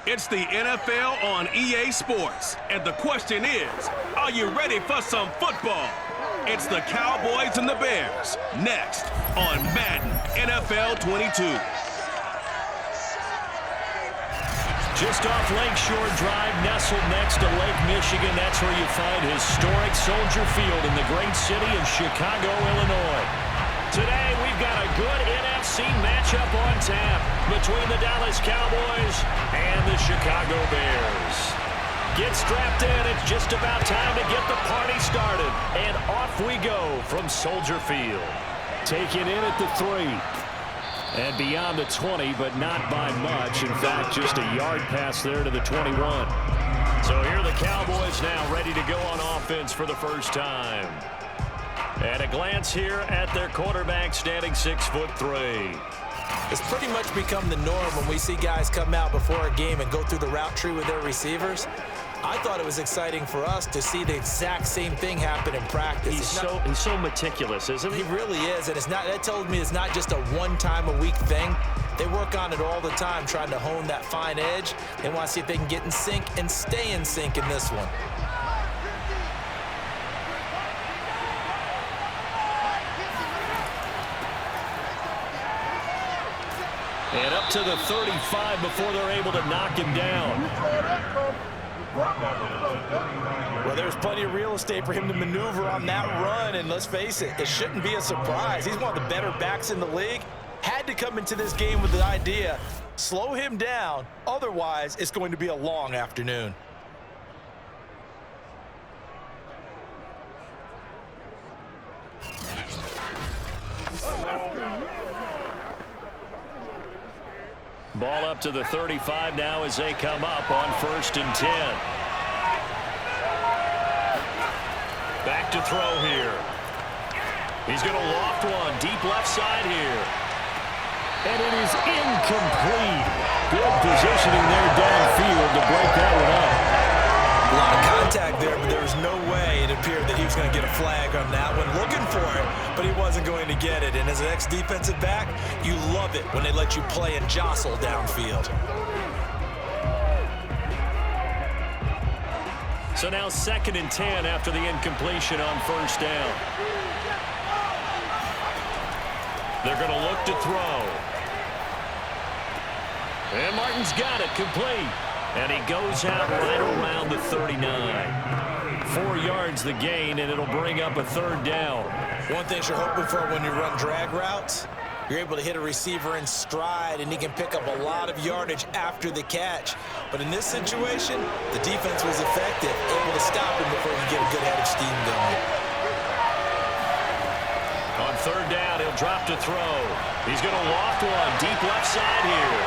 It's the NFL on EA Sports. And the question is, are you ready for some football? It's the Cowboys and the Bears, next on Madden NFL 22. Just off Lakeshore Drive, nestled next to Lake Michigan. That's where you find historic Soldier Field in the great city of Chicago, Illinois. Today, we've got a good NFC matchup on tap between the Dallas Cowboys and the Chicago Bears. Get strapped in. It's just about time to get the party started. And off we go from Soldier Field. Taken in at the 3. And beyond the 20, but not by much. In fact, just a yard pass there to the 21. So here are the Cowboys now ready to go on offense for the first time. And a glance here at their quarterback standing 6'3". It's pretty much become the norm when we see guys come out before a game and go through the route tree with their receivers. I thought it was exciting for us to see the exact same thing happen in practice. He's so meticulous, isn't he? He really is, and that told me it's not just a one-time-a-week thing. They work on it all the time, trying to hone that fine edge. They want to see if they can get in sync and stay in sync in this one. And up to the 35 before they're able to knock him down. Well, there's plenty of real estate for him to maneuver on that run, and let's face it, it shouldn't be a surprise. He's one of the better backs in the league. Had to come into this game with the idea, slow him down, otherwise it's going to be a long afternoon. Ball up to the 35 now as they come up on 1st and 10. Back to throw here. He's going to loft one deep left side here. And it is incomplete. Good positioning there downfield to break that one up. A lot of contact there, but there was no way it appeared that he was going to get a flag on that one. Looking for it, but he wasn't going to get it. And as an ex-defensive back, you love it when they let you play and jostle downfield. So now 2nd and 10 after the incompletion on 1st down. They're going to look to throw. And Martin's got it complete. And he goes out right around the 39. 4 yards the gain, and it'll bring up a 3rd down. One thing you're hoping for when you run drag routes, you're able to hit a receiver in stride, and he can pick up a lot of yardage after the catch. But in this situation, the defense was effective, able to stop him before he can get a good head of steam going. On 3rd down, he'll drop to throw. He's going to loft one deep left side here.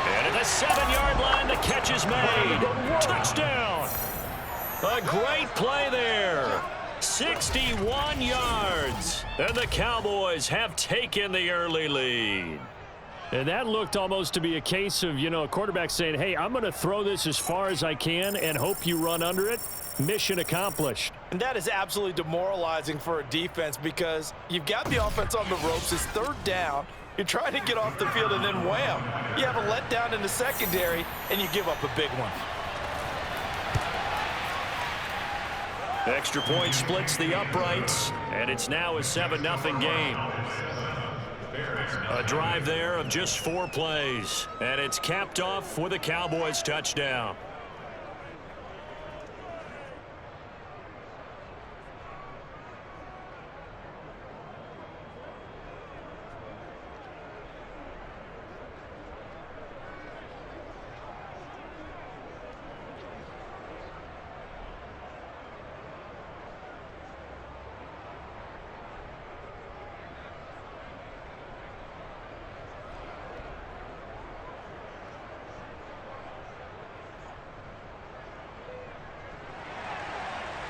And at the 7-yard line, the catch is made. Touchdown! A great play there. 61 yards. And the Cowboys have taken the early lead. And that looked almost to be a case of, a quarterback saying, hey, I'm going to throw this as far as I can and hope you run under it. Mission accomplished. And that is absolutely demoralizing for a defense because you've got the offense on the ropes. It's 3rd down. You're trying to get off the field, and then wham, you have a letdown in the secondary, and you give up a big one. Extra point splits the uprights, and it's now a 7-0 game. A drive there of just 4 plays, and it's capped off with a Cowboys touchdown.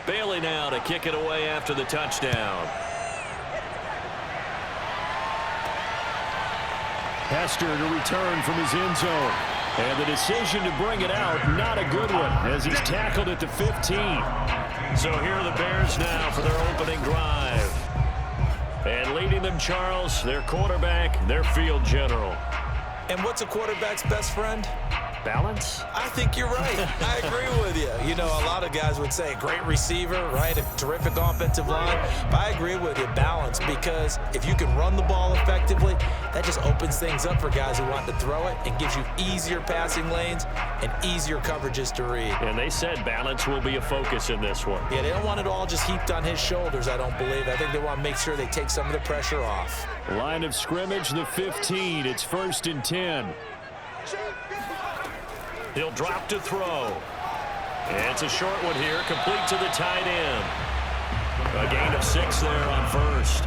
Bailey now to kick it away after the touchdown. Hester to return from his end zone. And the decision to bring it out, not a good one, as he's tackled at the 15. So here are the Bears now for their opening drive. And leading them, Charles, their quarterback, their field general. And what's a quarterback's best friend? balance? I think you're right. I agree with you. You know, a lot of guys would say great receiver, right? A terrific offensive line. But I agree with you, balance, because if you can run the ball effectively, that just opens things up for guys who want to throw it and gives you easier passing lanes and easier coverages to read. And they said balance will be a focus in this one. Yeah, they don't want it all just heaped on his shoulders, I don't believe. I think they want to make sure they take some of the pressure off. Line of scrimmage, the 15. It's 1st and 10. He'll drop to throw. It's a short one here, complete to the tight end. A gain of 6 there on first.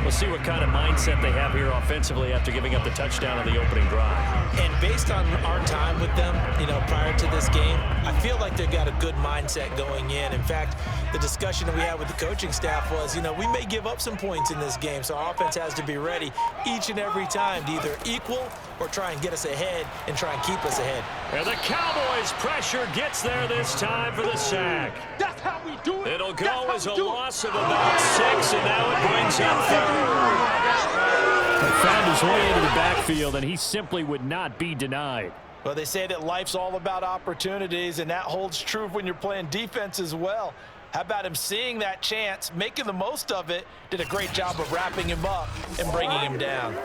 We'll see what kind of mindset they have here offensively after giving up the touchdown on the opening drive. And based on our time with them, you know, prior to this game, I feel like they've got a good mindset going in. In fact, the discussion that we had with the coaching staff was, you know, we may give up some points in this game, so our offense has to be ready each and every time to either equal or try and get us ahead and try and keep us ahead. And the Cowboys' pressure gets there this time for the sack. That's how we do it. It'll go as a loss of about 6, and now it brings up 3rd. He found his way into the backfield, and he simply would not be denied. Well, they say that life's all about opportunities, and that holds true when you're playing defense as well. How about him seeing that chance, making the most of it, did a great job of wrapping him up and bringing him down.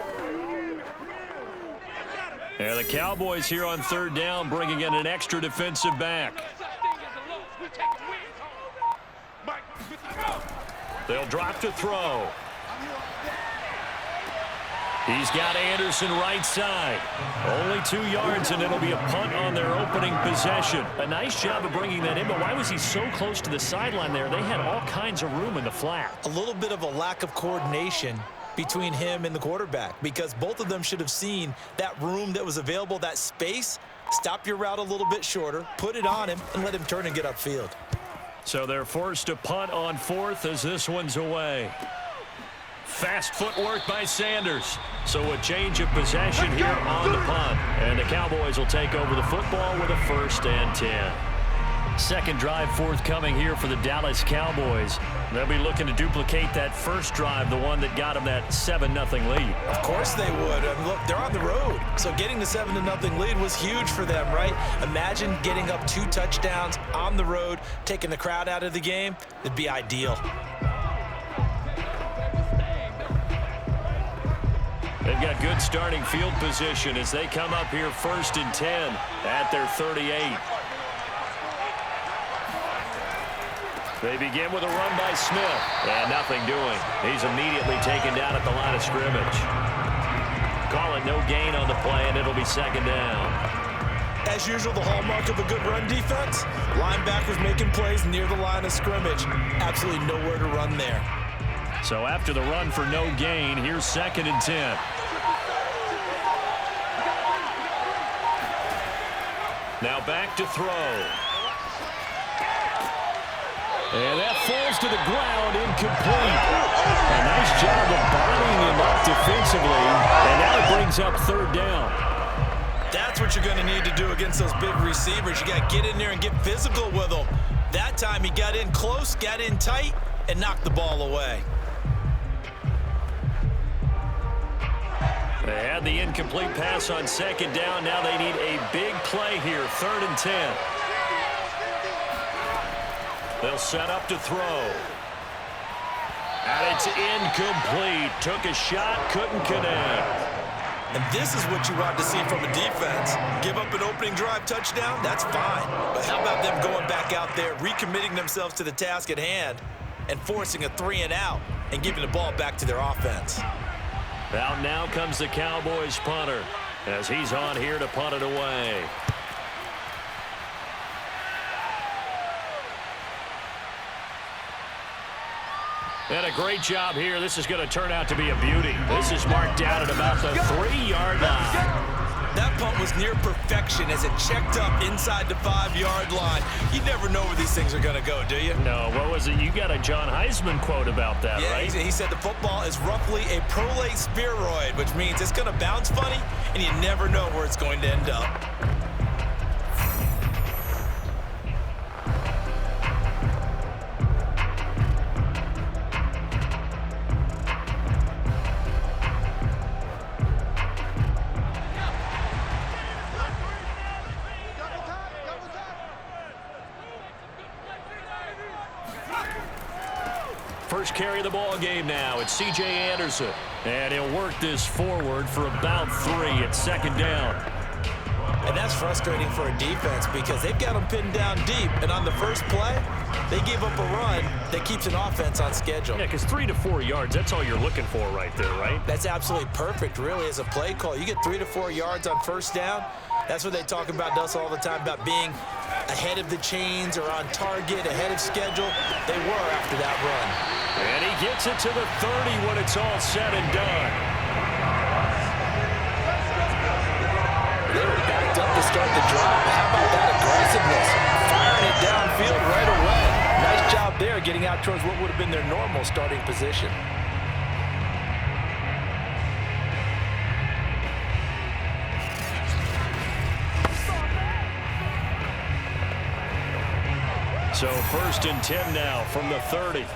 And the Cowboys here on 3rd down, bringing in an extra defensive back. They'll drop to throw. He's got Anderson right side. Only 2 yards, and it'll be a punt on their opening possession. A nice job of bringing that in, but why was he so close to the sideline there? They had all kinds of room in the flat. A little bit of a lack of coordination between him and the quarterback, because both of them should have seen that room that was available, that space. Stop your route a little bit shorter, put it on him, and let him turn and get upfield. So they're forced to punt on 4th as this one's away. Fast footwork by Sanders. So a change of possession here on the punt. And the Cowboys will take over the football with a 1st and 10. Second drive forthcoming here for the Dallas Cowboys. They'll be looking to duplicate that first drive, the one that got them that 7-0 lead. Of course they would. I mean, look, they're on the road. So getting the 7-0 lead was huge for them, right? Imagine getting up 2 touchdowns on the road, taking the crowd out of the game. It'd be ideal. They've got good starting field position as they come up here 1st and 10 at their 38. They begin with a run by Smith, and nothing doing. He's immediately taken down at the line of scrimmage. Call it no gain on the play, and it'll be 2nd down. As usual, the hallmark of a good run defense, linebackers making plays near the line of scrimmage. Absolutely nowhere to run there. So after the run for no gain, here's 2nd and 10. Now back to throw. And that falls to the ground, incomplete. A nice job of bodying him up defensively, and now it brings up 3rd down. That's what you're going to need to do against those big receivers. You got to get in there and get physical with them. That time he got in close, got in tight, and knocked the ball away. They had the incomplete pass on 2nd down. Now they need a big play here, 3rd and 10. They'll set up to throw. And it's incomplete. Took a shot, couldn't connect. And this is what you want to see from a defense. Give up an opening drive touchdown, that's fine. But how about them going back out there, recommitting themselves to the task at hand, and forcing a 3-and-out and giving the ball back to their offense? Out now comes the Cowboys punter as he's on here to punt it away. And a great job here. This is going to turn out to be a beauty. This is marked down at about the 3-yard line. That punt was near perfection as it checked up inside the 5-yard line. You never know where these things are going to go, do you? No, what was it? You got a John Heisman quote about that, yeah, right? He said the football is roughly a prolate spheroid, which means it's going to bounce funny, and you never know where it's going to end up. first carry of the ball game now. It's C.J. Anderson. And he'll work this forward for about 3 at second down. And that's frustrating for a defense because they've got them pinned down deep. And on the first play, they gave up a run that keeps an offense on schedule. Yeah, because 3 to 4 yards, that's all you're looking for right there, right? That's absolutely perfect, really, as a play call. You get 3 to 4 yards on first down. That's what they talk about us all the time, about being ahead of the chains or on target, ahead of schedule. They were after that run. And he gets it to the 30 when it's all said and done. They were backed up to start the drive. How about that aggressiveness? Firing it downfield right away. Nice job there getting out towards what would have been their normal starting position. So 1st and 10 now from the 30.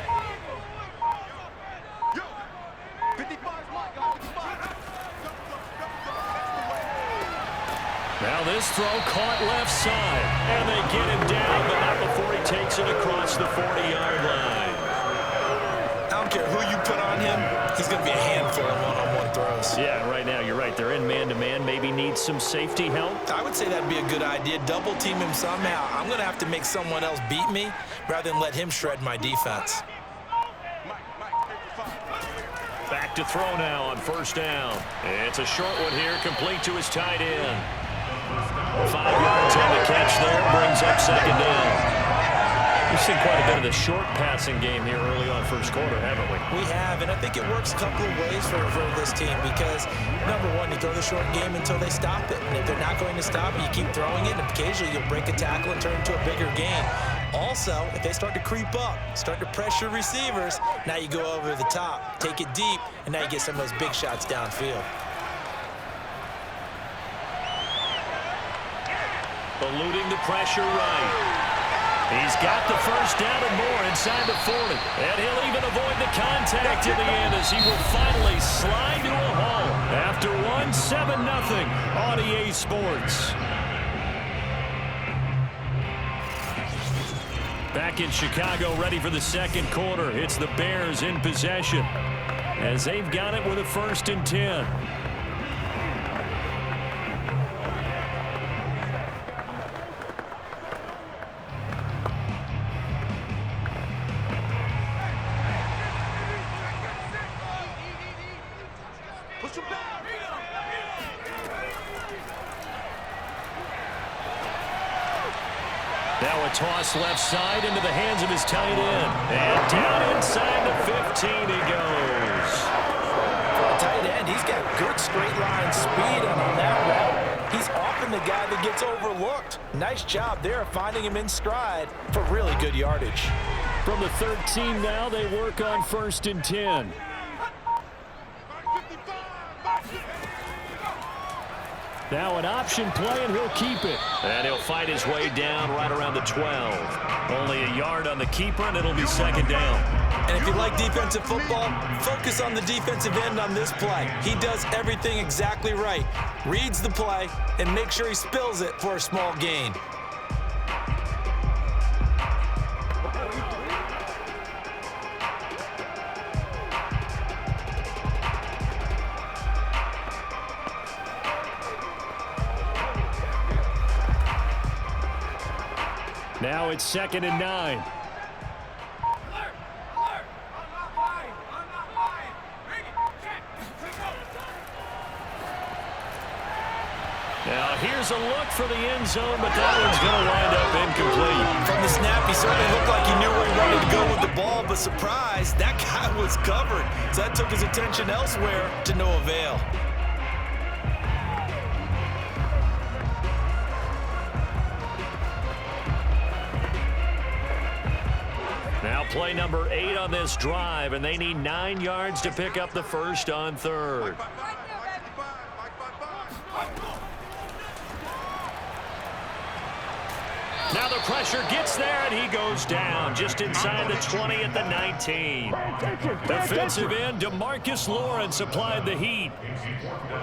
Now this throw caught left side. And they get him down, but not before he takes it across the 40-yard line. I don't care who you put on him, he's going to be a handful of one-on-one throws. Yeah, right now you're right. They're in man-to-man. Maybe needs some safety help. I would say that'd be a good idea. Double team him somehow. I'm going to have to make someone else beat me rather than let him shred my defense. Back to throw now on 1st down. It's a short one here, complete to his tight end. 5 yards on the catch there, brings up 2nd down. We've seen quite a bit of the short passing game here early on first quarter, haven't we? We have, and I think it works a couple of ways for this team because, number one, you throw the short game until they stop it. And if they're not going to stop it, you keep throwing it, and occasionally you'll break a tackle and turn it into a bigger gain. Also, if they start to creep up, start to pressure receivers, now you go over the top, take it deep, and now you get some of those big shots downfield. Eluding the pressure right. He's got the 1st down and more inside the 40. And he'll even avoid the contact in the end as he will finally slide to a home. After 7-0 on EA Sports. Back in Chicago, ready for the 2nd quarter. It's the Bears in possession as they've got it with a 1st and 10. Now a toss left side into the hands of his tight end. And down inside the 15 he goes. For a tight end, he's got good straight line speed, and on that route, he's often the guy that gets overlooked. Nice job there finding him in stride for really good yardage. From the 13 now, they work on 1st and 10. Now an option play, and he'll keep it. And he'll fight his way down right around the 12. Only a yard on the keeper, and it'll be 2nd down. And if you like defensive football, focus on the defensive end on this play. He does everything exactly right. Reads the play and makes sure he spills it for a small gain. Now it's 2nd and 9. Now here's a look for the end zone, but that one's going to wind up incomplete. From the snap, he certainly looked like he knew where he wanted to go with the ball, but surprise, that guy was covered. So that took his attention elsewhere to no avail. Now play number 8 on this drive, and they need 9 yards to pick up the 1st on 3rd. Now the pressure gets there, and he goes down just inside the 20 at the 19. Defensive end DeMarcus Lawrence applied the heat.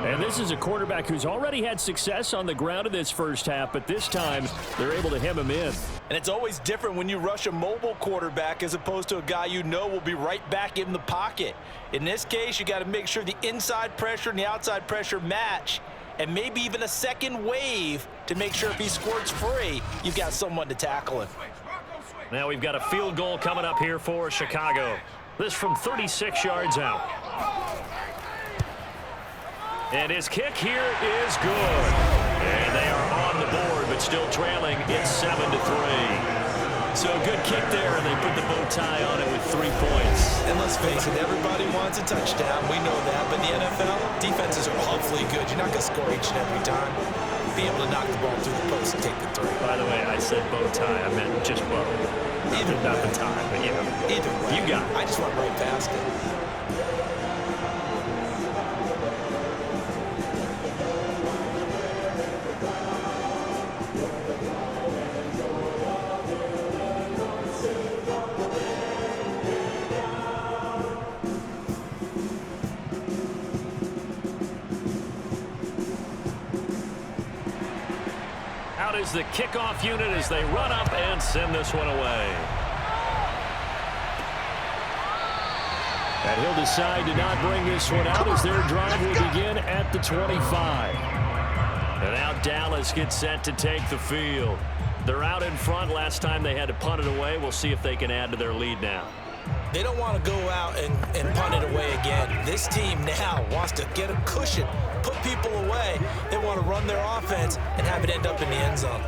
And this is a quarterback who's already had success on the ground in this first half, but this time they're able to hem him in. And it's always different when you rush a mobile quarterback as opposed to a guy you know will be right back in the pocket. In this case, you got to make sure the inside pressure and the outside pressure match, and maybe even a second wave to make sure if he squirts free, you've got someone to tackle him. Now we've got a field goal coming up here for Chicago. This from 36 yards out. And his kick here is good. And they are on the board, but still trailing. It's 7-3. So a good kick there, and they put the bow tie on it with 3 points. And let's face it, everybody wants a touchdown. We know that. But in the NFL, defenses are awfully good. You're not going to score each and every time. Be able to knock the ball through the post and take the 3. By the way, I said bow tie. I meant just bow. Either not the tie, but you know. Either way. You got it. I just went right past it. Out is the kickoff unit as they run up and send this one away. And he'll decide to not bring this one out as their drive will begin at the 25. And now Dallas gets set to take the field. They're out in front. Last time they had to punt it away. We'll see if they can add to their lead now. They don't want to go out and punt it away again. This team now wants to get a cushion, put people away. They want to run their offense and have it end up in the end zone.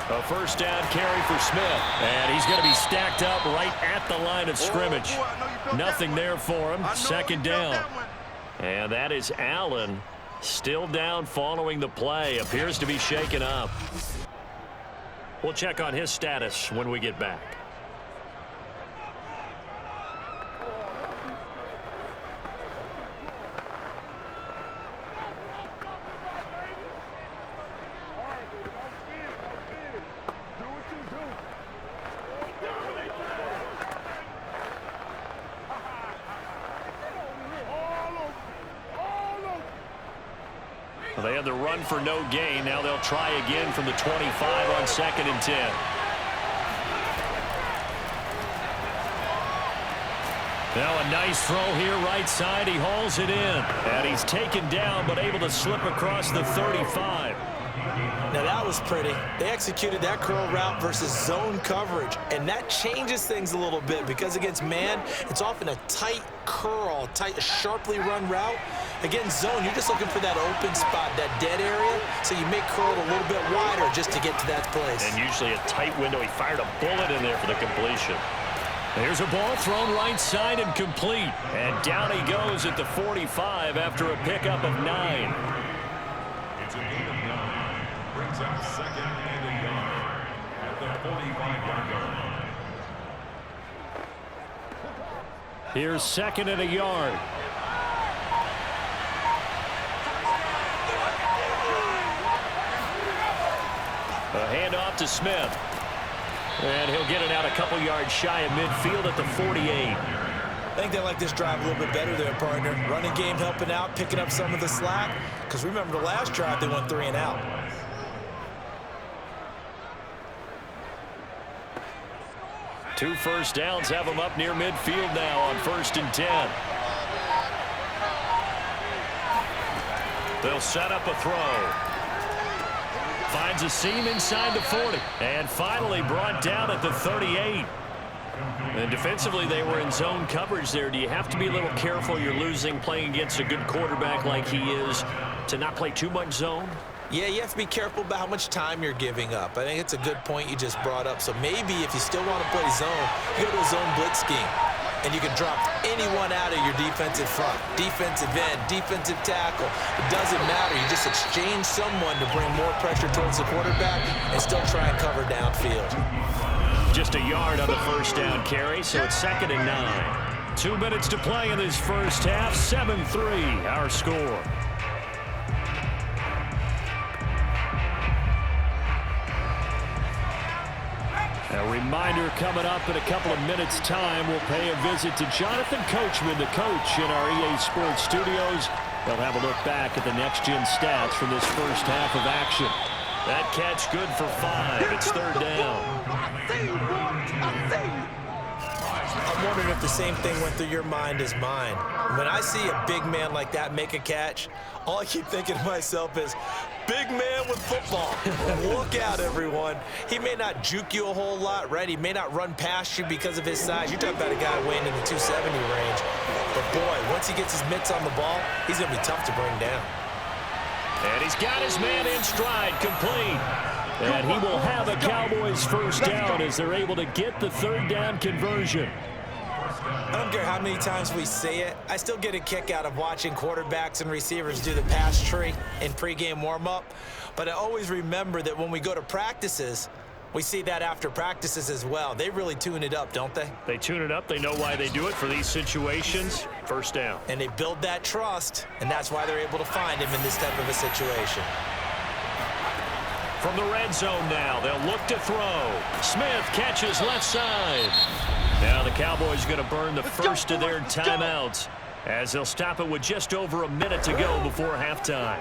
A first down carry for Smith. And he's going to be stacked up right at the line of scrimmage. Nothing there for him. Second down. And that is Allen still down following the play. Appears to be shaken up. We'll check on his status when we get back. They had the run for no gain. Now they'll try again from the 25 on 2nd and 10. Now a nice throw here right side. He hauls it in. And he's taken down but able to slip across the 35. Now that was pretty. They executed that curl route versus zone coverage, and that changes things a little bit because against man, it's often a tight curl, sharply run route. Against zone, you're just looking for that open spot, that dead area, so you make curl a little bit wider just to get to that place. And usually a tight window. He fired a bullet in there for the completion. There's a ball thrown right side and complete. And down he goes at the 45 after a pickup of 9. It's a gain of 9. Brings up 2nd and a yard at the 45-yard line. Here's 2nd and a yard. A handoff to Smith. And he'll get it out a couple yards shy of midfield at the 48. I think they like this drive a little bit better there, partner. Running game helping out, picking up some of the slack. Because remember the last drive, they went 3 and out. Two first downs have them up near midfield now on 1st and 10. They'll set up a throw. Finds a seam inside the 40. And finally brought down at the 38. And defensively, they were in zone coverage there. Do you have to be a little careful? You're losing playing against a good quarterback like he is to not play too much zone? Yeah, you have to be careful about how much time you're giving up. I think it's a good point you just brought up. So maybe if you still want to play zone, you go to a zone blitz scheme. and you can drop anyone out of your defensive front. Defensive end, defensive tackle. It doesn't matter. You just exchange someone to bring more pressure towards the quarterback and still try and cover downfield. Just a yard on the first down carry, so it's 2nd and 9. 2 minutes to play in this first half. 7-3, our score. A reminder coming up in a couple of minutes' time. We'll pay a visit to Jonathan Coachman, the coach, in our EA Sports studios. They'll have a look back at the next-gen stats from this first half of action. That catch good for 5. It's 3rd down. I'm wondering if the same thing went through your mind as mine. When I see a big man like that make a catch, all I keep thinking to myself is, big man with football. Look out, everyone. He may not juke you a whole lot, right? He may not run past you because of his size. You're talking about a guy weighing in the 270 range. But, boy, once he gets his mitts on the ball, he's going to be tough to bring down. And he's got his man in stride, complete. And he will have a Cowboys first down as they're able to get the 3rd down conversion. I don't care how many times we say it, I still get a kick out of watching quarterbacks and receivers do the pass tree in pregame warm-up. But I always remember that when we go to practices, we see that after practices as well. They really tune it up, don't they? They tune it up. They know why they do it for these situations. First down. And they build that trust, and that's why they're able to find him in this type of a situation. From the red zone now, they'll look to throw. Smith catches left side. Now the Cowboys going to burn the first of their timeouts as they'll stop it with just over a minute to go before halftime.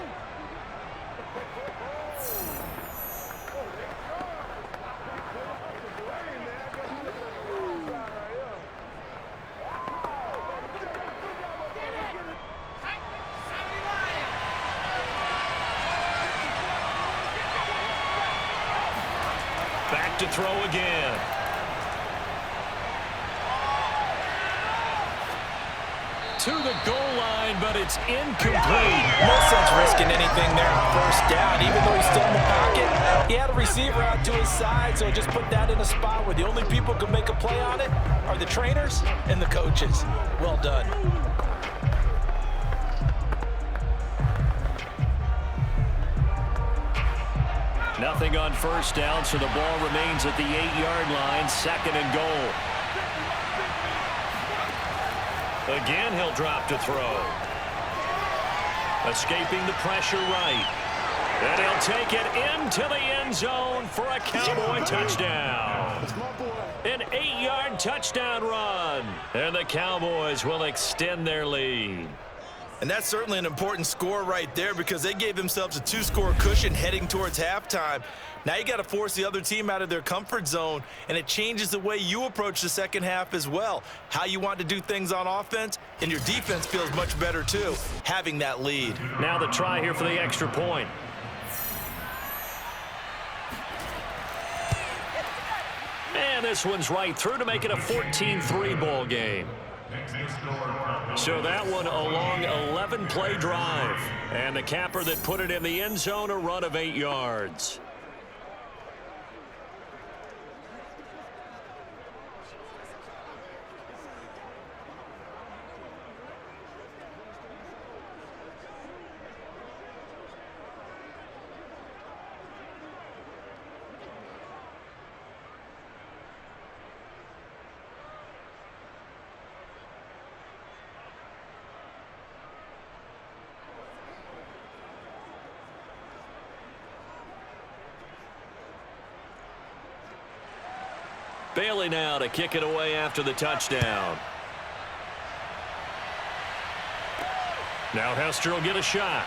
Back to throw again. To the goal line, but it's incomplete. No sense risking anything there on first down, even though he's still in the pocket. He had a receiver out to his side, so just put that in a spot where the only people who can make a play on it are the trainers and the coaches. Well done. Nothing on first down, so the ball remains at the 8-yard line, 2nd and goal. Again, he'll drop to throw. Escaping the pressure right. And he'll take it into the end zone for a Cowboy touchdown. An 8-yard touchdown run. And the Cowboys will extend their lead. And that's certainly an important score right there because they gave themselves a 2-score cushion heading towards halftime. Now you got to force the other team out of their comfort zone, and it changes the way you approach the second half as well. How you want to do things on offense, and your defense feels much better too, having that lead. Now the try here for the extra point. And this one's right through to make it a 14-3 ball game. So that one a long 11-play drive. And the capper that put it in the end zone, a run of 8 yards. Bailey now to kick it away after the touchdown. Now Hester will get a shot.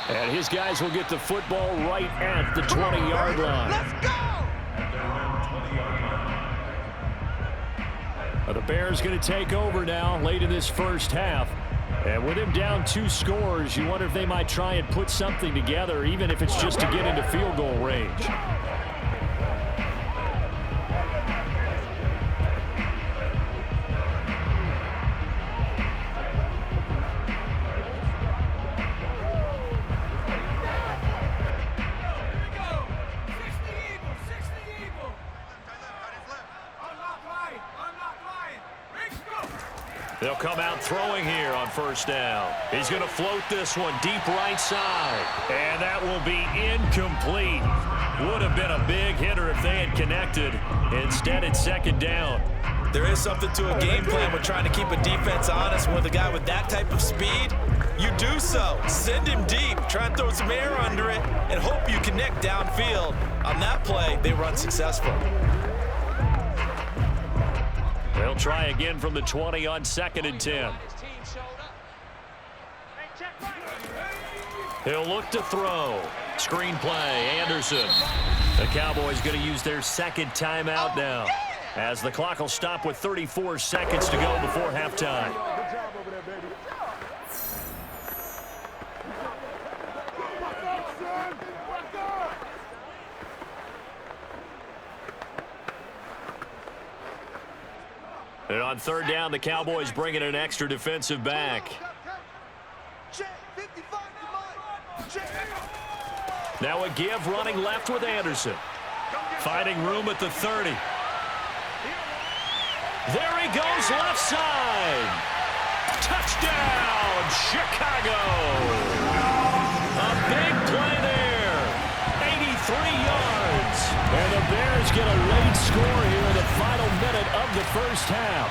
And his guys will get the football right at the 20-yard line. Let's go! The Bears going to take over now late in this first half. And with him down 2 scores, you wonder if they might try and put something together, even if it's just to get into field goal range. They'll come out throwing here on first down. He's going to float this one deep right side. And that will be incomplete. Would have been a big hitter if they had connected. Instead, it's second down. There is something to a game plan with trying to keep a defense honest. With a guy with that type of speed, you do so. Send him deep, try and throw some air under it, and hope you connect downfield. On that play, they run successful. They'll try again from the 20 on 2nd and 10. He'll look to throw. Screen play, Anderson. The Cowboys going to use their second timeout now, as the clock will stop with 34 seconds to go before halftime. And on third down, the Cowboys bring in an extra defensive back. Now a give running left with Anderson. Finding room at the 30. There he goes, left side. Touchdown, Chicago. A big play there. 83 yards. And the Bears get a late score here in the final minute of the first half.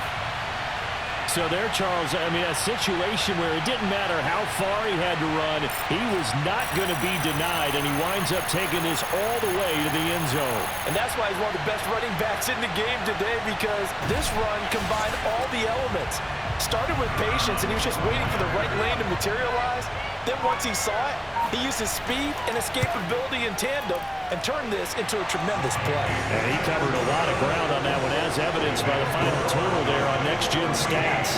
So there, Charles, I mean, a situation where it didn't matter how far he had to run, he was not going to be denied, and he winds up taking this all the way to the end zone. And that's why he's one of the best running backs in the game today, because this run combined all the elements. Started with patience, and he was just waiting for the right lane to materialize. Then once he saw it, he used his speed and escapability in tandem and turned this into a tremendous play. And he covered a lot of ground on that one, as evidenced by the final total there on Next Gen Stats.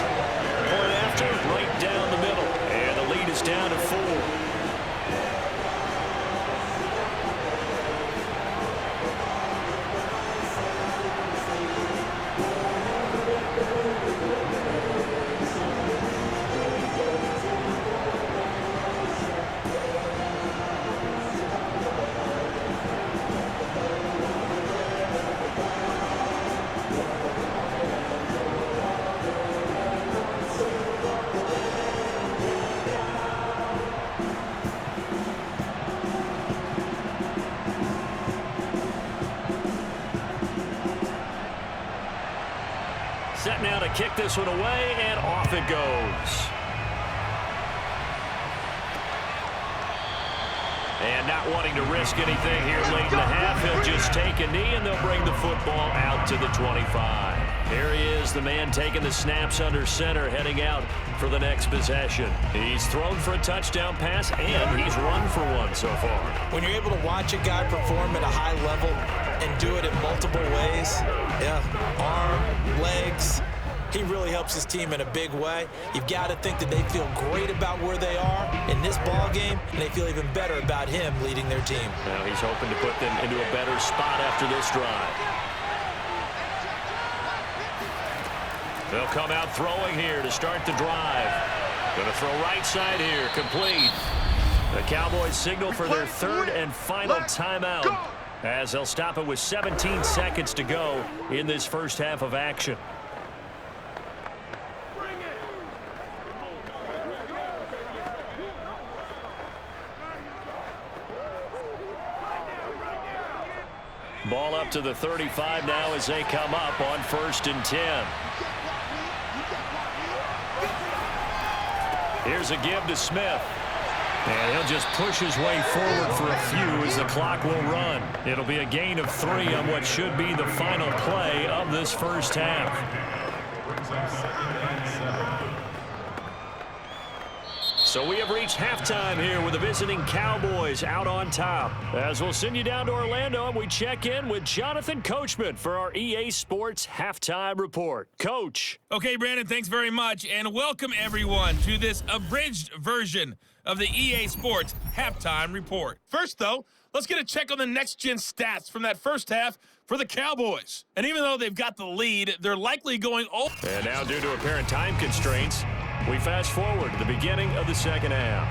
Point after, right down the middle. And the lead is down to 4. Set now to kick this one away, and off it goes. And not wanting to risk anything here late in the half, he'll just take a knee, and they'll bring the football out to the 25. Here he is, the man taking the snaps under center, heading out for the next possession. He's thrown for a touchdown pass, and he's run for one so far. When you're able to watch a guy perform at a high level and do it in multiple ways, arm, legs, he really helps his team in a big way. You've got to think that they feel great about where they are in this ball game, and they feel even better about him leading their team. Now he's hoping to put them into a better spot after this drive. They'll come out throwing here to start the drive. Going to throw right side here, complete. The Cowboys signal for their third and final timeout, as they'll stop it with 17 seconds to go in this first half of action. Ball up to the 35 now as they come up on 1st and 10. Here's a give to Smith. And he'll just push his way forward for a few as the clock will run. It'll be a gain of 3 on what should be the final play of this first half. So we have reached halftime here with the visiting Cowboys out on top. As we'll send you down to Orlando, and we check in with Jonathan Coachman for our EA Sports Halftime Report. Coach. Okay, Brandon, thanks very much, and welcome everyone to this abridged version of the EA Sports Halftime Report. First, though, let's get a check on the next-gen stats from that first half for the Cowboys. And even though they've got the lead, they're likely going over. And now, due to apparent time constraints, we fast forward to the beginning of the second half.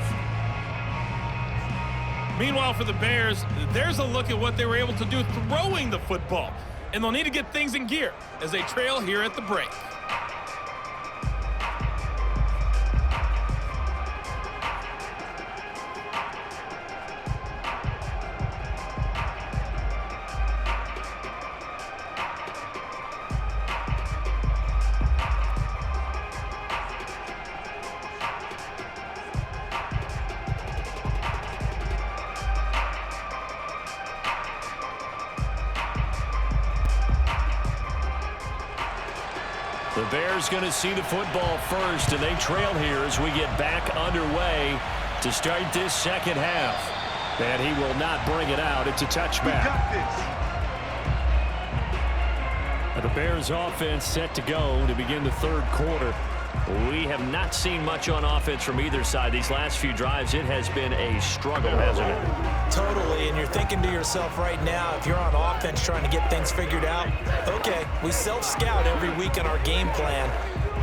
Meanwhile, for the Bears, there's a look at what they were able to do throwing the football. And they'll need to get things in gear as they trail here at the break. The Bears going to see the football first, and they trail here as we get back underway to start this second half. And he will not bring it out. It's a touchback. The Bears offense set to go to begin the third quarter. We have not seen much on offense from either side. These last few drives, it has been a struggle, hasn't it? Totally, and you're thinking to yourself right now, if you're on offense trying to get things figured out, okay, we self-scout every week in our game plan.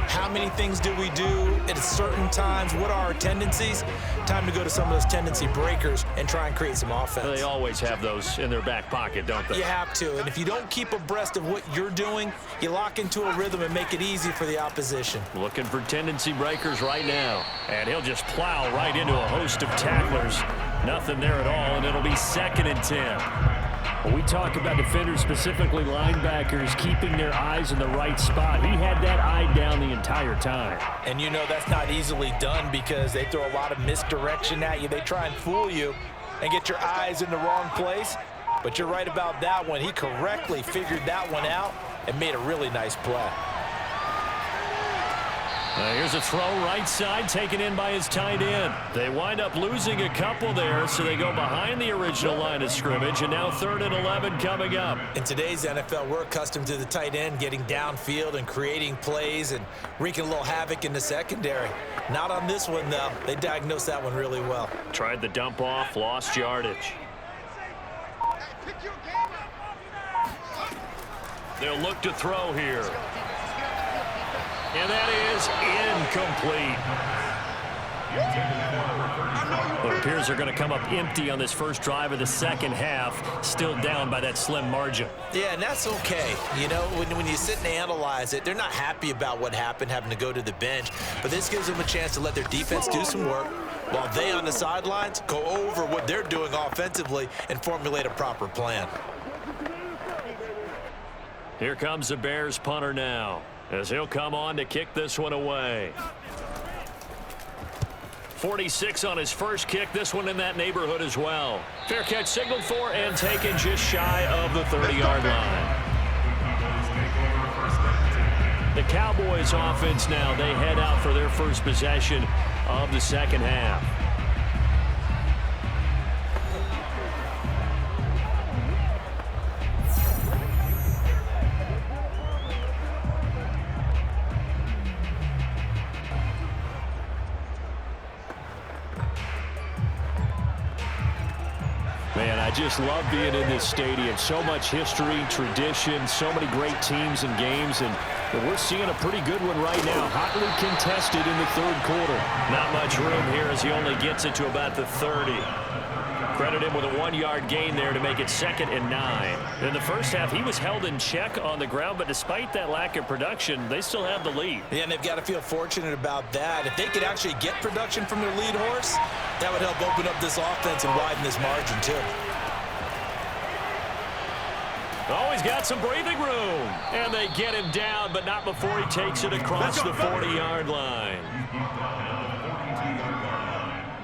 How many things do we do at certain times? What are our tendencies? Time to go to some of those tendency breakers and try and create some offense. They always have those in their back pocket, don't they? You have to, and if you don't keep abreast of what you're doing, you lock into a rhythm and make it easy for the opposition. Looking for tendency breakers right now. And he'll just plow right into a host of tacklers. Nothing there at all, and it'll be 2nd and 10. When we talk about defenders, specifically linebackers, keeping their eyes in the right spot, he had that eye down the entire time. And you know that's not easily done because they throw a lot of misdirection at you. They try and fool you and get your eyes in the wrong place. But you're right about that one. He correctly figured that one out and made a really nice play. Here's a throw right side taken in by his tight end. They wind up losing a couple there, so they go behind the original line of scrimmage, and now 3rd and 11 coming up. In today's NFL, we're accustomed to the tight end getting downfield and creating plays and wreaking a little havoc in the secondary. Not on this one, though. They diagnosed that one really well. Tried the dump off, lost yardage. They'll look to throw here. And that is incomplete. It appears they're going to come up empty on this first drive of the second half, still down by that slim margin. Yeah, and that's okay. You know, when you sit and analyze it, they're not happy about what happened, having to go to the bench. But this gives them a chance to let their defense do some work while they on the sidelines go over what they're doing offensively and formulate a proper plan. Here comes the Bears punter now, as he'll come on to kick this one away. 46 on his first kick, this one in that neighborhood as well. Fair catch signaled for and taken just shy of the 30-yard line. The Cowboys offense now, they head out for their first possession of the second half. Man, I just love being in this stadium. So much history, tradition, so many great teams and games, and we're seeing a pretty good one right now. Hotly contested in the third quarter. Not much room here as he only gets it to about the 30. Credit him with a 1-yard gain there to make it 2nd and 9. In the first half, he was held in check on the ground, but despite that lack of production, they still have the lead. Yeah, and they've got to feel fortunate about that. If they could actually get production from their lead horse, that would help open up this offense and widen this margin, too. Oh, he's got some breathing room. And they get him down, but not before he takes it across the 40-yard line.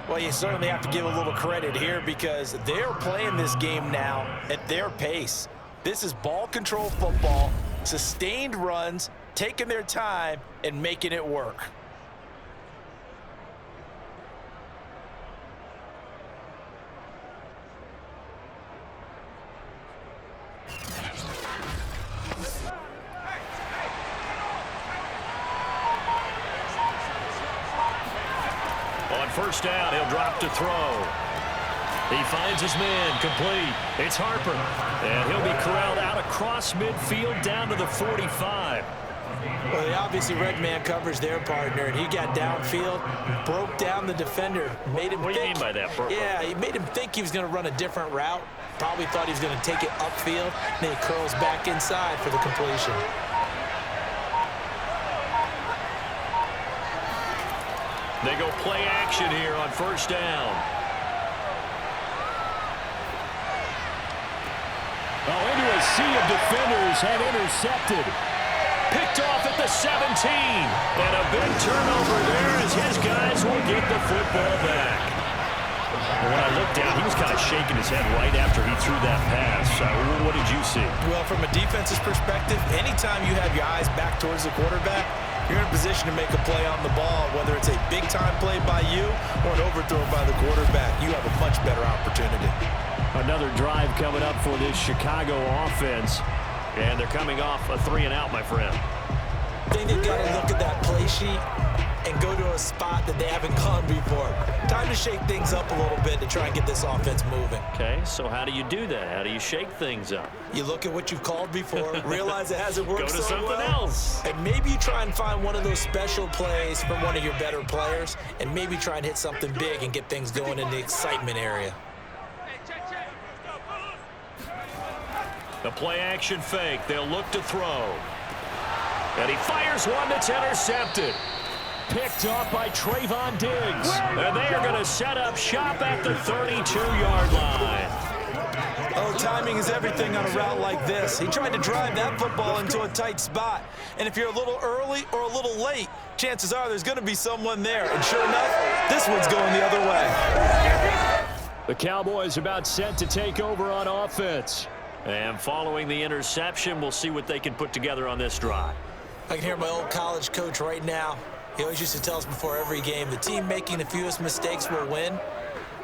Well, you certainly have to give a little credit here because they're playing this game now at their pace. This is ball control football, sustained runs, taking their time and making it work. First down, he'll drop to throw. He finds his man, complete. It's Harper, and he'll be corralled out across midfield down to the 45. Well, they obviously read man coverage their partner, and he got downfield, broke down the defender, made him What do you mean by that, Burke? Yeah, he made him think he was going to run a different route. Probably thought he was going to take it upfield, and then he curls back inside for the completion. They go play action here on first down. Oh, into a sea of defenders and intercepted. Picked off at the 17. And a big turnover there as his guys will get the football back. Well, when I looked down, he was kind of shaking his head right after he threw that pass. What did you see? Well, from a defense's perspective, anytime you have your eyes back towards the quarterback, you're in a position to make a play on the ball, whether it's a big-time play by you or an overthrow by the quarterback. You have a much better opportunity. Another drive coming up for this Chicago offense. And they're coming off a 3-and-out, my friend. I think they've got to look at that play sheet and go to a spot that they haven't gone before. Time to shake things up a little bit to try and get this offense moving. Okay, so how do you do that? How do you shake things up? You look at what you've called before, realize it hasn't worked Go to so something well, else. and maybe you try and find one of those special plays from one of your better players, and maybe try and hit something big and get things going in the excitement area. The play-action fake. They'll look to throw. And he fires one that's intercepted. Picked off by Trayvon Diggs. And they are going to set up shop at the 32-yard line. Oh, timing is everything on a route like this. He tried to drive that football into a tight spot. And if you're a little early or a little late, chances are there's going to be someone there. And sure enough, this one's going the other way. The Cowboys about set to take over on offense. And following the interception, we'll see what they can put together on this drive. I can hear my old college coach right now. He always used to tell us before every game, the team making the fewest mistakes will win.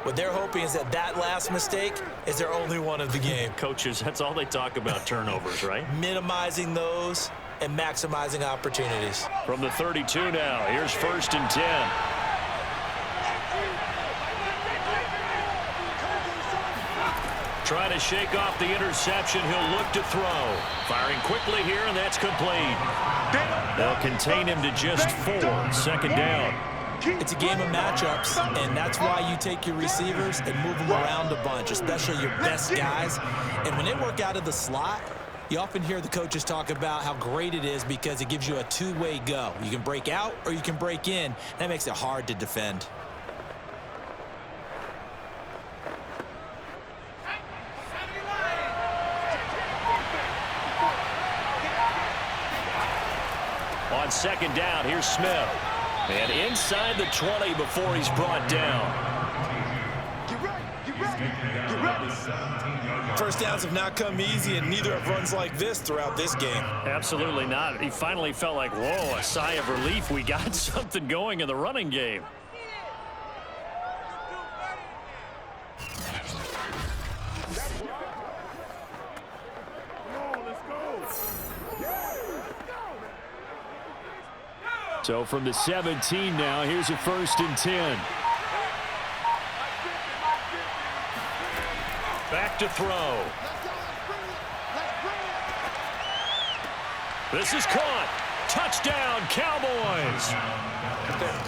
What they're hoping is that that last mistake is their only one of the game. Coaches, that's all they talk about, turnovers, right? Minimizing those and maximizing opportunities. From the 32 now, here's 1st and 10. Trying to shake off the interception. He'll look to throw. Firing quickly here, and that's complete. They'll contain him to just 4. 2nd down. It's a game of matchups, and that's why you take your receivers and move them around a bunch, especially your best guys. And when they work out of the slot, you often hear the coaches talk about how great it is because it gives you a two-way go. You can break out or you can break in. That makes it hard to defend. On 2nd down, here's Smith. And inside the 20 before he's brought down. First downs have not come easy, and neither have runs like this throughout this game. Absolutely not. He finally felt like, whoa, a sigh of relief. We got something going in the running game. So from the 17 now, here's a 1st and 10. Back to throw. This is caught. Touchdown, Cowboys.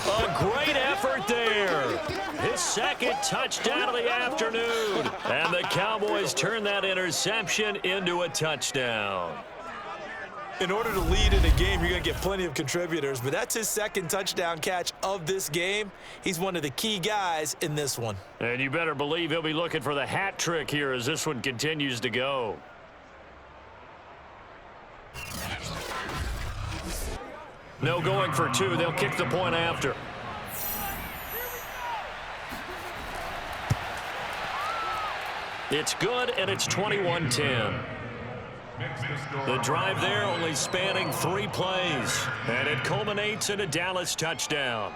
A great effort there. His 2nd touchdown of the afternoon. And the Cowboys turn that interception into a touchdown. In order to lead in a game, you're going to get plenty of contributors, but that's his 2nd touchdown catch of this game. He's one of the key guys in this one. And you better believe he'll be looking for the hat trick here as this one continues to go. No going for 2. They'll kick the point after. It's good, and it's 21-10. The drive there only spanning 3 plays, and it culminates in a Dallas touchdown.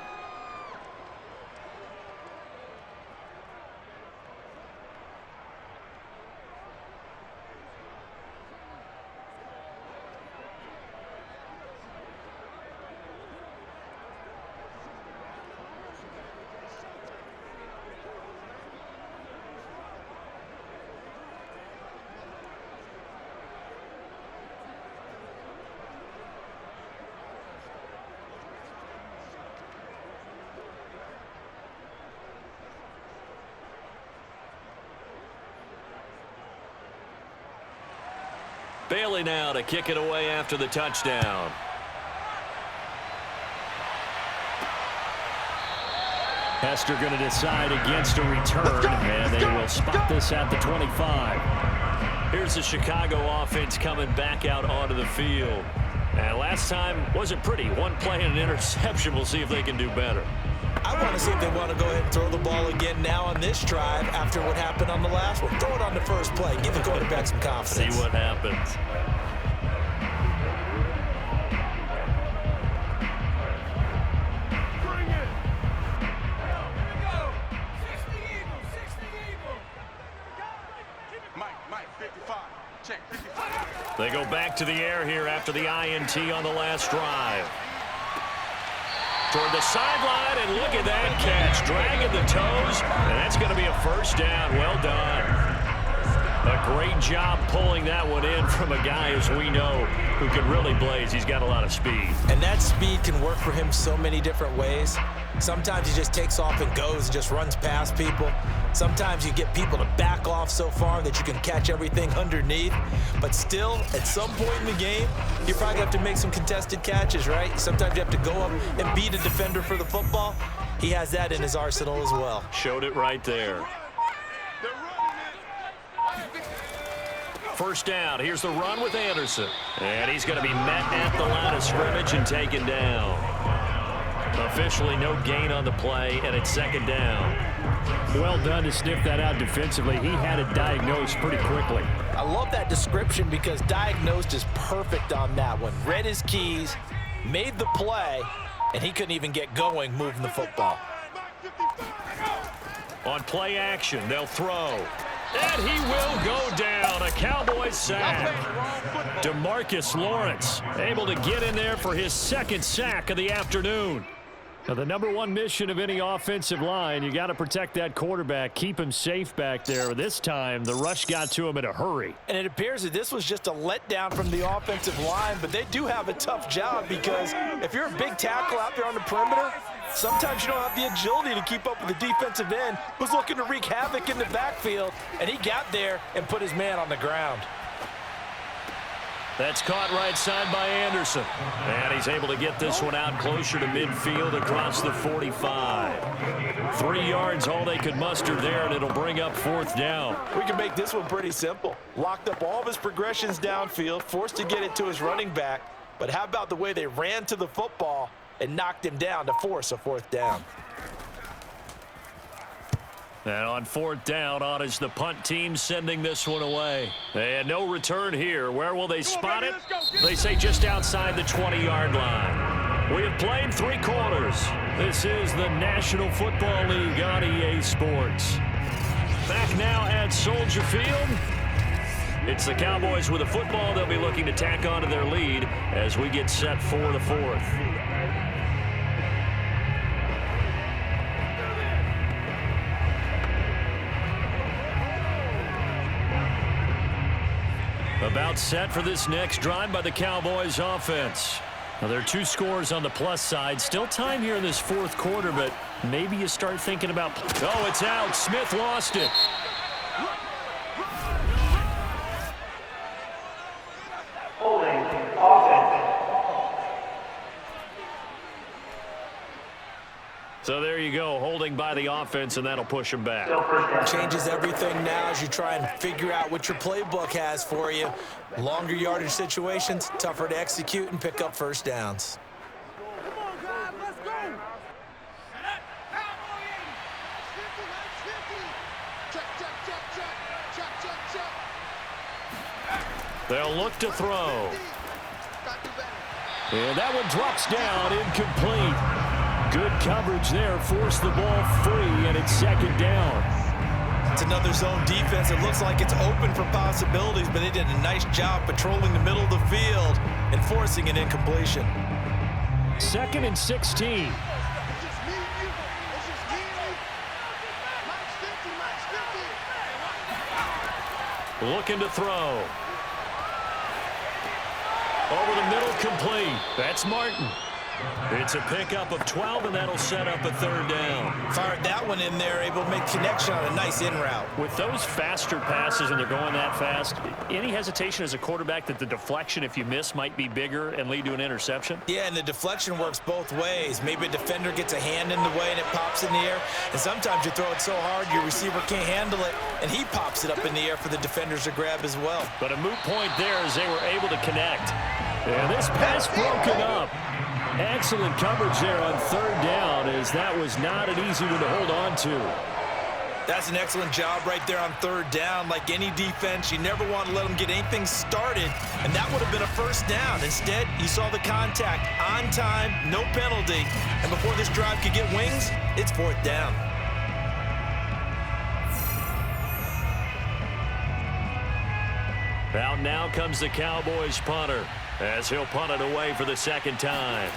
Bailey now to kick it away after the touchdown. Hester going to decide against a return, and they will spot this at the 25. Here's the Chicago offense coming back out onto the field. And last time wasn't pretty. 1 play and an interception. We'll see if they can do better. I want to see if they want to go ahead and throw the ball again now on this drive after what happened on the last one. Throw it on the first play. Give the quarterback some confidence. See what happens. They go back to the air here after the INT on the last drive. Toward the sideline, and look at that catch. Dragging the toes, and that's going to be a first down. Well done. A great job pulling that one in from a guy, as we know, who can really blaze. He's got a lot of speed. And that speed can work for him so many different ways. Sometimes he just takes off and goes and just runs past people. Sometimes you get people to back off so far that you can catch everything underneath. But still, at some point in the game, you probably have to make some contested catches, right? Sometimes you have to go up and beat a defender for the football. He has that in his arsenal as well. Showed it right there. First down. Here's the run with Anderson. And he's going to be met at the line of scrimmage and taken down. Officially no gain on the play, and it's second down. Well done to sniff that out defensively. He had it diagnosed pretty quickly. I love that description because diagnosed is perfect on that one. Read his keys, made the play, and he couldn't even get going moving the football. On play action, they'll throw. And he will go down. A Cowboys sack. DeMarcus Lawrence able to get in there for his second sack of the afternoon. Now, the number one mission of any offensive line, you got to protect that quarterback, keep him safe back there. This time, the rush got to him in a hurry. And it appears that this was just a letdown from the offensive line, but they do have a tough job because if you're a big tackle out there on the perimeter, sometimes you don't have the agility to keep up with the defensive end who's looking to wreak havoc in the backfield, and he got there and put his man on the ground. That's caught right side by Anderson. And he's able to get this one out closer to midfield across the 45. 3 yards, all they could muster there, and it'll bring up fourth down. We can make this one pretty simple. Locked up all of his progressions downfield, forced to get it to his running back. But how about the way they ran to the football and knocked him down to force a fourth down? And on fourth down, on is the punt team sending this one away. And no return here. Where will they spot it? They say just outside the 20-yard line. We have played 3 quarters. This is the National Football League on EA Sports. Back now at Soldier Field. It's the Cowboys with a football. They'll be looking to tack onto their lead as we get set for the fourth. About set for this next drive by the Cowboys offense. Now, there are 2 scores on the plus side. Still time here in this fourth quarter, but maybe you start thinking about... Oh, it's out. Smith lost it. Holding offense. So there you go, holding by the offense, and that'll push him back. Changes everything now as you try and figure out what your playbook has for you. Longer yardage situations, tougher to execute and pick up first downs. Come on, guys, let's go. They'll look to throw. And that one drops down, incomplete. Good coverage there, forced the ball free, and it's second down. It's another zone defense. It looks like it's open for possibilities, but they did a nice job patrolling the middle of the field and forcing an incompletion. 2nd and 16. Looking to throw. Over the middle, complete. That's Martin. It's a pickup of 12, and that'll set up a third down. Fired that one in there, able to make connection on a nice in route. With those faster passes and they're going that fast, any hesitation as a quarterback that the deflection, if you miss, might be bigger and lead to an interception? Yeah, and the deflection works both ways. Maybe a defender gets a hand in the way and it pops in the air. And sometimes you throw it so hard your receiver can't handle it, and he pops it up in the air for the defenders to grab as well. But a moot point there as they were able to connect. And this pass broken up. Excellent coverage there on third down, as that was not an easy one to hold on to. That's an excellent job right there on third down. Like any defense, you never want to let them get anything started, and that would have been a first down. Instead, you saw the contact on time, no penalty, and before this drive could get wings, it's fourth down. Out now comes the Cowboys punter, as he'll punt it away for the second time.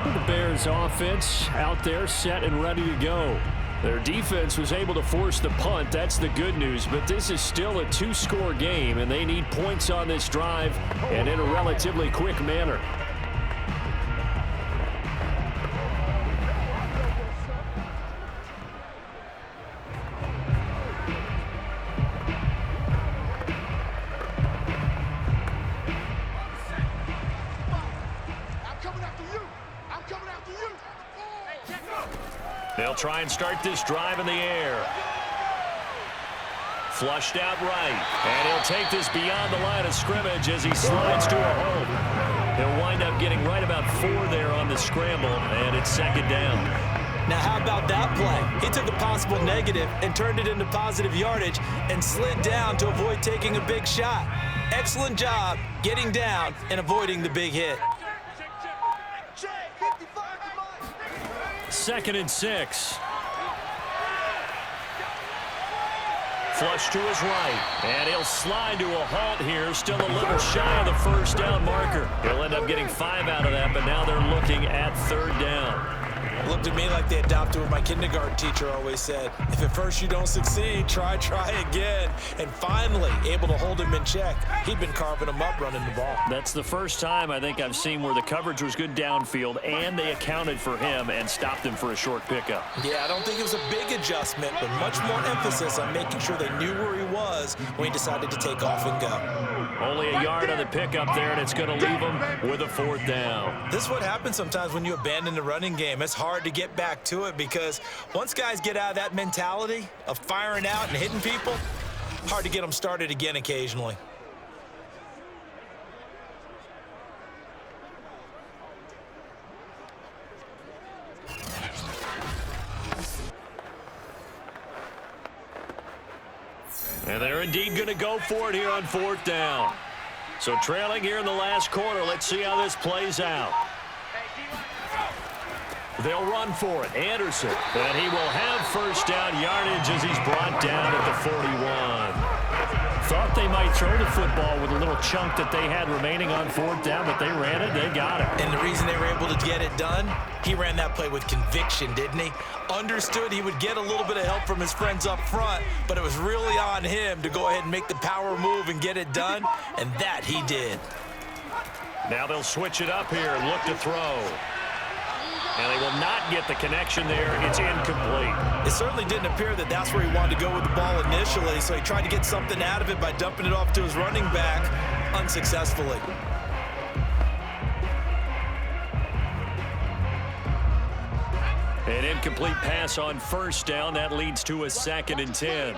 The Bears offense out there set and ready to go. Their defense was able to force the punt. That's the good news, but this is still a two-score game, and they need points on this drive and in a relatively quick manner. They'll try and start this drive in the air. Flushed out right. And he'll take this beyond the line of scrimmage as he slides to a hole. He'll wind up getting right about 4 there on the scramble, and it's second down. Now, how about that play? He took a possible negative and turned it into positive yardage and slid down to avoid taking a big shot. Excellent job getting down and avoiding the big hit. 2nd and 6. Flush to his right, and he'll slide to a halt here, still a little shy of the first down marker. He'll end up getting 5 out of that, but now they're looking at third down. It looked to me like they adopted what my kindergarten teacher always said. If at first you don't succeed, try again. And finally, able to hold him in check. He'd been carving him up running the ball. That's the first time I think I've seen where the coverage was good downfield, and they accounted for him and stopped him for a short pickup. Yeah, I don't think it was a big adjustment, but much more emphasis on making sure they knew where he was when he decided to take off and go. Only a yard on the pickup there, and it's going to leave him with a fourth down. This is what happens sometimes when you abandon the running game. It's hard to get back to it because once guys get out of that mentality of firing out and hitting people, hard to get them started again occasionally. And they're indeed going to go for it here on fourth down. So trailing here in the last quarter, let's see how this plays out. They'll run for it. Anderson. And he will have first down yardage as he's brought down at the 41. Thought they might throw the football with a little chunk that they had remaining on fourth down, but they ran it. They got it. And the reason they were able to get it done, he ran that play with conviction, didn't he? Understood he would get a little bit of help from his friends up front, but it was really on him to go ahead and make the power move and get it done, and that he did. Now they'll switch it up here and look to throw. And they will not get the connection there. It's incomplete. It certainly didn't appear that that's where he wanted to go with the ball initially, so he tried to get something out of it by dumping it off to his running back unsuccessfully. An incomplete pass on first down. That leads to a 2nd and 10.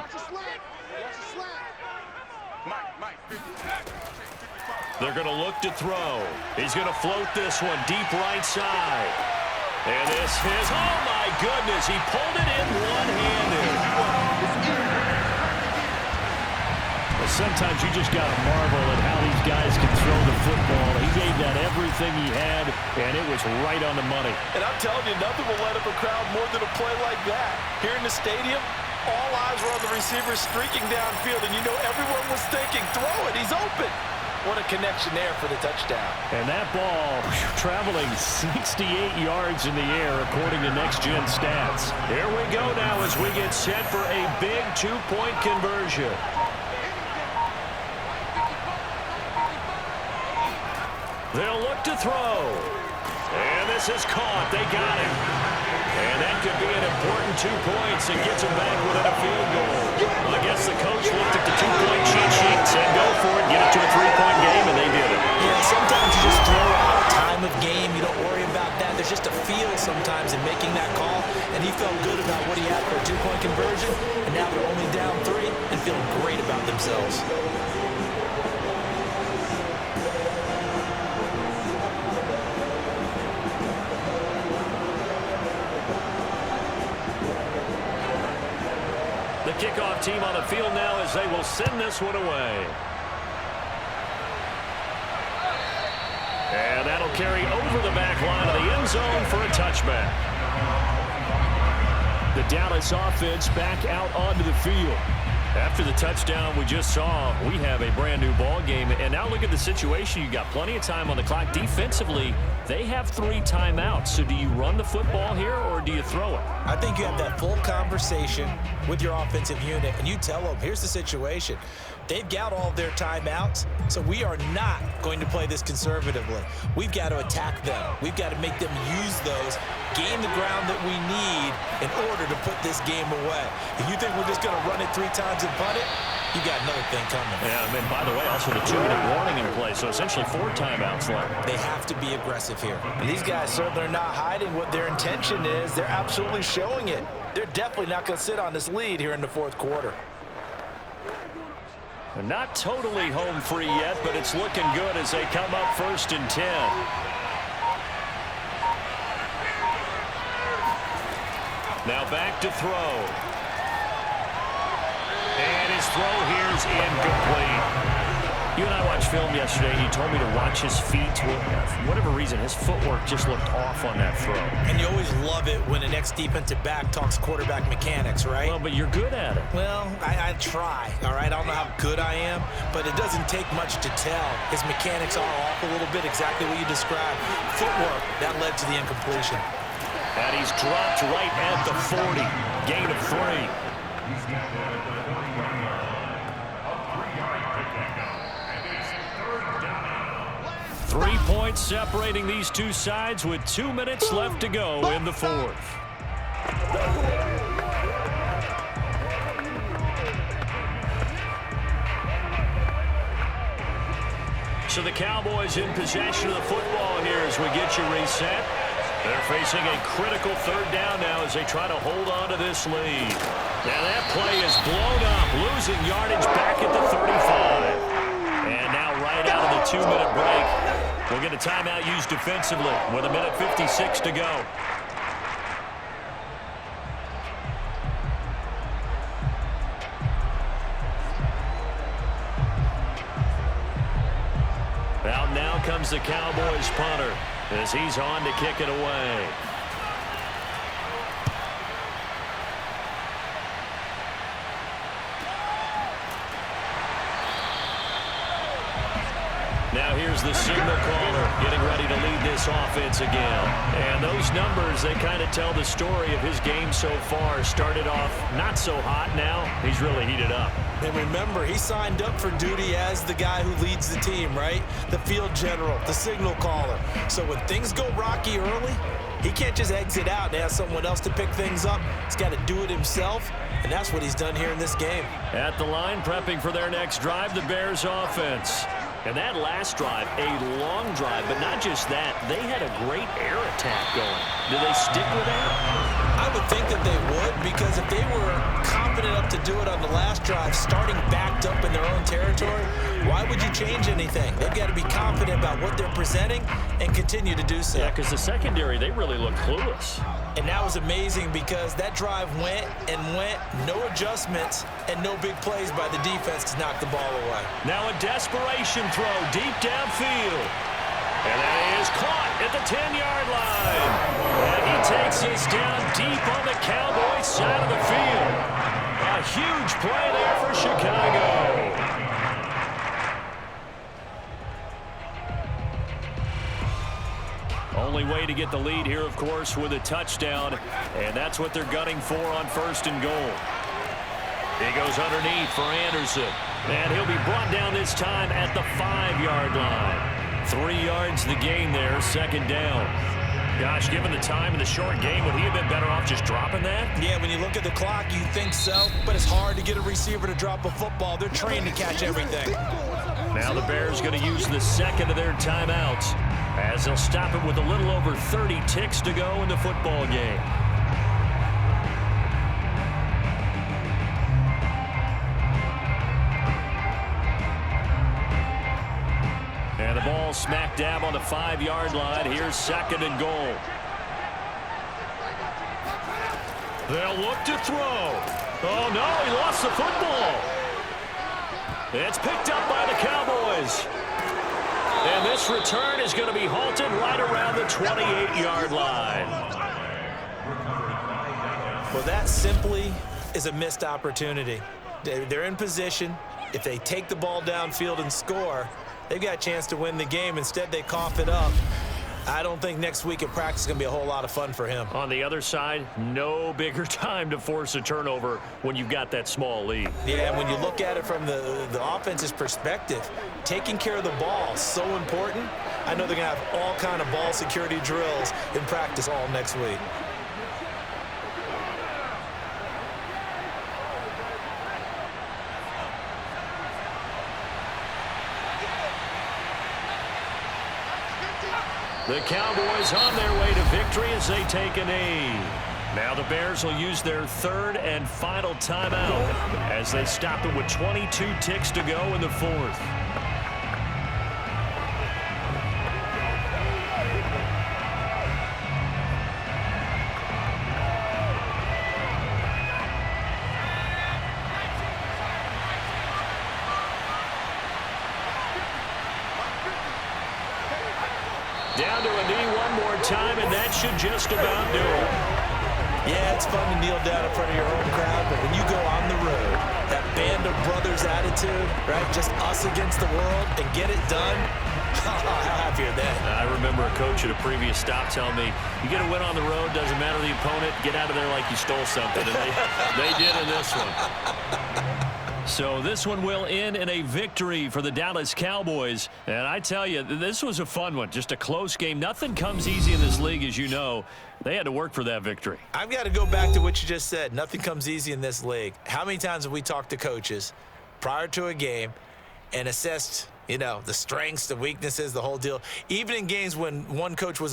They're going to look to throw. He's going to float this one deep right side. And this is, oh my goodness, he pulled it in one-handed. Well, sometimes you just got to marvel at how these guys can throw the football. He gave that everything he had, and it was right on the money. And I'm telling you, nothing will light up a crowd more than a play like that. Here in the stadium, all eyes were on the receiver streaking downfield, and you know everyone was thinking, throw it, he's open. What a connection there for the touchdown. And that ball traveling 68 yards in the air, according to Next Gen Stats. Here we go now as we get set for a big two-point conversion. They'll look to throw. And this is caught. They got it. And that could be an important 2 points and gets them back within a field goal. Well, I guess the coach looked at the two-point cheat sheet and said, go for it, get it to a 3-point game, and they did it. Yeah, sometimes you just throw out time of game. You don't worry about that. There's just a feel felt good about what he had for a two-point conversion, and now they're only down 3 and feeling great about themselves. The kickoff team on the field now as they will send this one away. And that'll carry over the back line of the end zone for a touchback. The Dallas offense back out onto the field. After the touchdown we just saw, we have a brand new ball game. And now look at the situation. You got plenty of time on the clock. Defensively, they have 3 timeouts. So do you run the football here or do you throw it? I think you have that full conversation with your offensive unit, and you tell them, here's the situation. They've got all of their timeouts, so we are not going to play this conservatively. We've got to attack them. We've got to make them use those, gain the ground that we need in order to put this game away. If you think we're just going to run it 3 times and punt it, you got another thing coming. Yeah, and by the way, also the 2-minute warning in play, so essentially 4 timeouts left. They have to be aggressive here. And these guys certainly are not hiding what their intention is. They're absolutely showing it. They're definitely not going to sit on this lead here in the 4th quarter. They're not totally home free yet, but it's looking good as they come up 1st and 10. Now back to throw. And his throw here's incomplete. You and I watched film yesterday. You told me to watch his feet. For whatever reason, his footwork just looked off on that throw. And you always love it when an ex-defensive back talks quarterback mechanics, right? Well, but you're good at it. Well, I try, all right? I don't know how good I am, but it doesn't take much to tell. His mechanics are off a little bit, exactly what you described. Footwork, that led to the incompletion. And he's dropped right at the 40. Gain of 3. 3 points separating these two sides with 2 minutes left to go in the 4th. So the Cowboys in possession of the football here as we get you reset. They're facing a critical 3rd down now as they try to hold on to this lead. Now that play is blown up, losing yardage back at the 35. And now right out of the 2-minute break, we'll get a timeout used defensively with 1:56 to go. Out now comes the Cowboys punter as he's on to kick it away. Now here's the signal caller getting ready to lead this offense again. And those numbers, they kind of tell the story of his game so far. Started off not so hot. Now he's really heated up. And remember, he signed up for duty as the guy who leads the team, right? The field general, the signal caller. So when things go rocky early, he can't just exit out and ask someone else to pick things up. He's got to do it himself, and that's what he's done here in this game. At the line, prepping for their next drive, the Bears offense. And that last drive, a long drive, but not just that. They had a great air attack going. Do they stick with that? I would think that they would, because if they were confident enough to do it on the last drive, starting backed up in their own territory, why would you change anything? They've got to be confident about what they're presenting and continue to do so. Yeah, because the secondary, they really look clueless. And that was amazing because that drive went and went, no adjustments, and no big plays by the defense to knock the ball away. Now a desperation throw deep downfield. And that is caught at the 10-yard line. And he takes us down deep on the Cowboys side of the field. A huge play there for Chicago. Only way to get the lead here, of course, with a touchdown. And that's what they're gunning for on 1st and goal. He goes underneath for Anderson. And he'll be brought down this time at the 5-yard line. 3 yards the gain there, 2nd down. Gosh, given the time in the short game, would he have been better off just dropping that? Yeah, when you look at the clock, you think so. But it's hard to get a receiver to drop a football. They're trained to catch everything. Now the Bears going to use the 2nd of their timeouts, as they'll stop it with a little over 30 ticks to go in the football game. smack dab on the 5-yard line. Here's 2nd and goal. They'll look to throw. Oh, no, he lost the football. It's picked up by the Cowboys. And this return is going to be halted right around the 28-yard line. Well, that simply is a missed opportunity. They're in position. If they take the ball downfield and score, they've got a chance to win the game. Instead, they cough it up. I don't think next week at practice is going to be a whole lot of fun for him. On the other side, no bigger time to force a turnover when you've got that small lead. Yeah, and when you look at it from the offense's perspective, taking care of the ball is so important. I know they're going to have all kind of ball security drills in practice all next week. The Cowboys on their way to victory as they take a knee. Now the Bears will use their 3rd and final timeout as they stop it with 22 ticks to go in the 4th. Down to a knee one more time, and that should just about do it. Yeah, it's fun to kneel down in front of your home crowd, but when you go on the road, that band of brothers attitude, right, just us against the world, and get it done, how happy are they? I remember a coach at a previous stop telling me, you get a win on the road, doesn't matter the opponent, get out of there like you stole something, and they did in this one. So this one will end in a victory for the Dallas Cowboys. And I tell you, this was a fun one. Just a close game. Nothing comes easy in this league, as you know. They had to work for that victory. I've got to go back to what you just said. Nothing comes easy in this league. How many times have we talked to coaches prior to a game and assessed, the strengths, the weaknesses, the whole deal? Even in games when one coach was